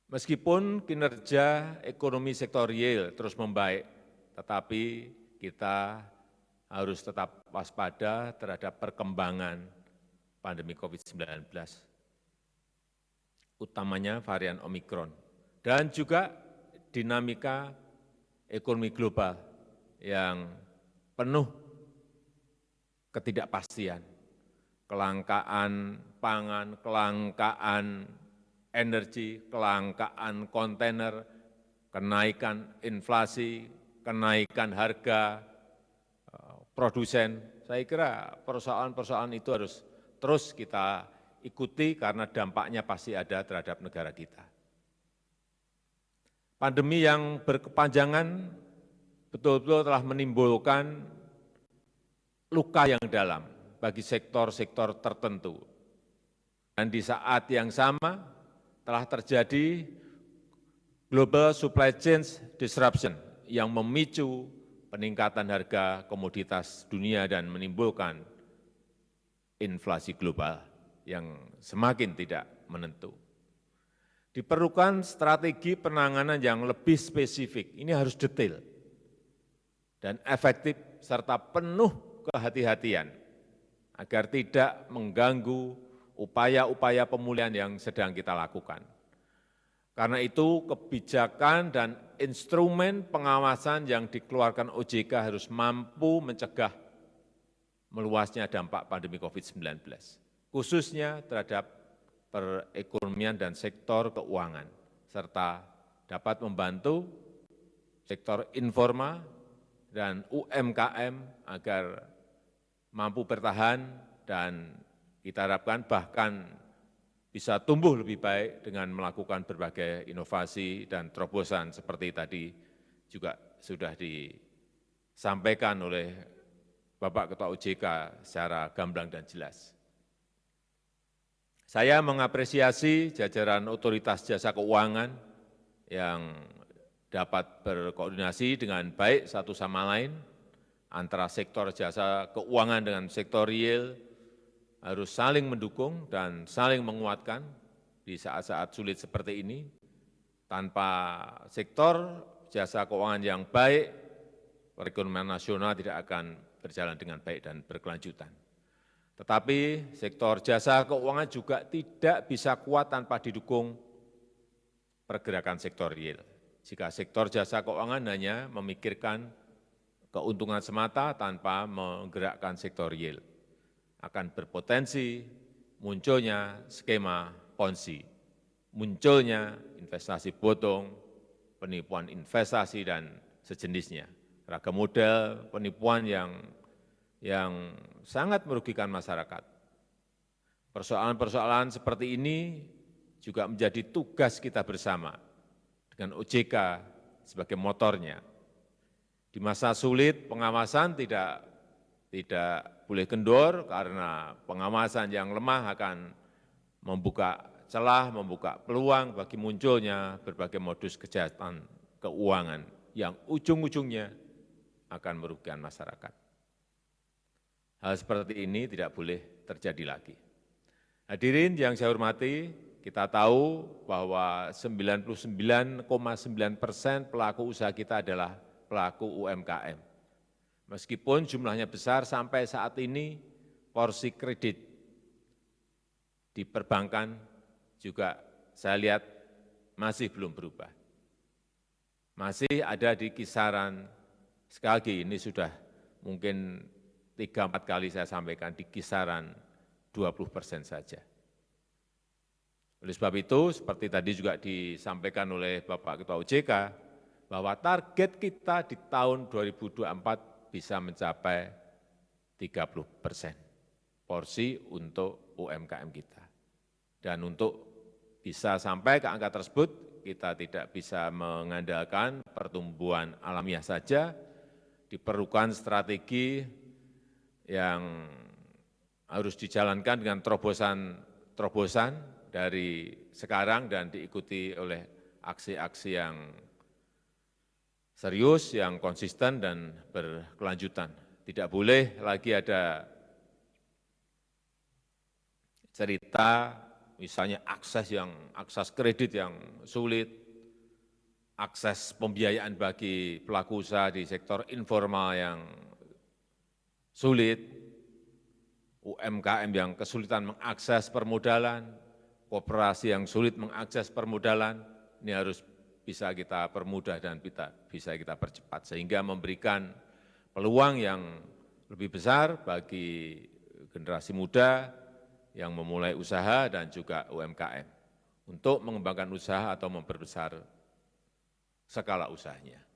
Meskipun kinerja ekonomi sektor real terus membaik, tetapi kita harus tetap waspada terhadap perkembangan pandemi COVID-19, utamanya varian Omikron, dan juga dinamika ekonomi global yang penuh ketidakpastian, kelangkaan pangan, kelangkaan energi, kelangkaan kontainer, kenaikan inflasi, kenaikan harga produsen. Saya kira persoalan-persoalan itu harus terus kita ikuti karena dampaknya pasti ada terhadap negara kita. Pandemi yang berkepanjangan betul-betul telah menimbulkan luka yang dalam bagi sektor-sektor tertentu. Dan di saat yang sama telah terjadi global supply chain disruption yang memicu peningkatan harga komoditas dunia dan menimbulkan inflasi global yang semakin tidak menentu. Diperlukan strategi penanganan yang lebih spesifik, ini harus detail dan efektif serta penuh kehati-hatian agar tidak mengganggu upaya-upaya pemulihan yang sedang kita lakukan. Karena itu kebijakan dan instrumen pengawasan yang dikeluarkan OJK harus mampu mencegah meluasnya dampak pandemi COVID-19, khususnya terhadap perekonomian dan sektor keuangan, serta dapat membantu sektor informal dan UMKM agar mampu bertahan dan kita harapkan bahkan bisa tumbuh lebih baik dengan melakukan berbagai inovasi dan terobosan seperti tadi juga sudah disampaikan oleh Bapak Ketua OJK secara gamblang dan jelas. Saya mengapresiasi jajaran otoritas jasa keuangan yang dapat berkoordinasi dengan baik satu sama lain antara sektor jasa keuangan dengan sektor real harus saling mendukung dan saling menguatkan di saat-saat sulit seperti ini. Tanpa sektor jasa keuangan yang baik, perekonomian nasional tidak akan berjalan dengan baik dan berkelanjutan. Tetapi sektor jasa keuangan juga tidak bisa kuat tanpa didukung pergerakan sektor real. Jika sektor jasa keuangan hanya memikirkan keuntungan semata tanpa menggerakkan sektor real, akan berpotensi munculnya skema ponzi, munculnya investasi bodong, penipuan investasi dan sejenisnya, ragam model penipuan yang sangat merugikan masyarakat. Persoalan-persoalan seperti ini juga menjadi tugas kita bersama dengan OJK sebagai motornya. Di masa sulit pengawasan tidak boleh kendor karena pengawasan yang lemah akan membuka celah, membuka peluang bagi munculnya berbagai modus kejahatan keuangan yang ujung-ujungnya akan merugikan masyarakat. Hal seperti ini tidak boleh terjadi lagi. Hadirin yang saya hormati, kita tahu bahwa 99,9% pelaku usaha kita adalah pelaku UMKM. Meskipun jumlahnya besar sampai saat ini, porsi kredit di perbankan juga saya lihat masih belum berubah. Masih ada di kisaran, sekali lagi ini sudah mungkin 3-4 kali saya sampaikan, di kisaran 20% saja. Oleh sebab itu, seperti tadi juga disampaikan oleh Bapak Ketua OJK, bahwa target kita di tahun 2024 bisa mencapai 30% porsi untuk UMKM kita. Dan untuk bisa sampai ke angka tersebut, kita tidak bisa mengandalkan pertumbuhan alamiah saja, diperlukan strategi yang harus dijalankan dengan terobosan dari sekarang dan diikuti oleh aksi-aksi yang serius, yang konsisten dan berkelanjutan. Tidak boleh lagi ada cerita misalnya akses kredit yang sulit, akses pembiayaan bagi pelaku usaha di sektor informal yang sulit, UMKM yang kesulitan mengakses permodalan, koperasi yang sulit mengakses permodalan, ini harus bisa kita permudah dan bisa kita percepat, sehingga memberikan peluang yang lebih besar bagi generasi muda yang memulai usaha dan juga UMKM untuk mengembangkan usaha atau memperbesar skala usahanya.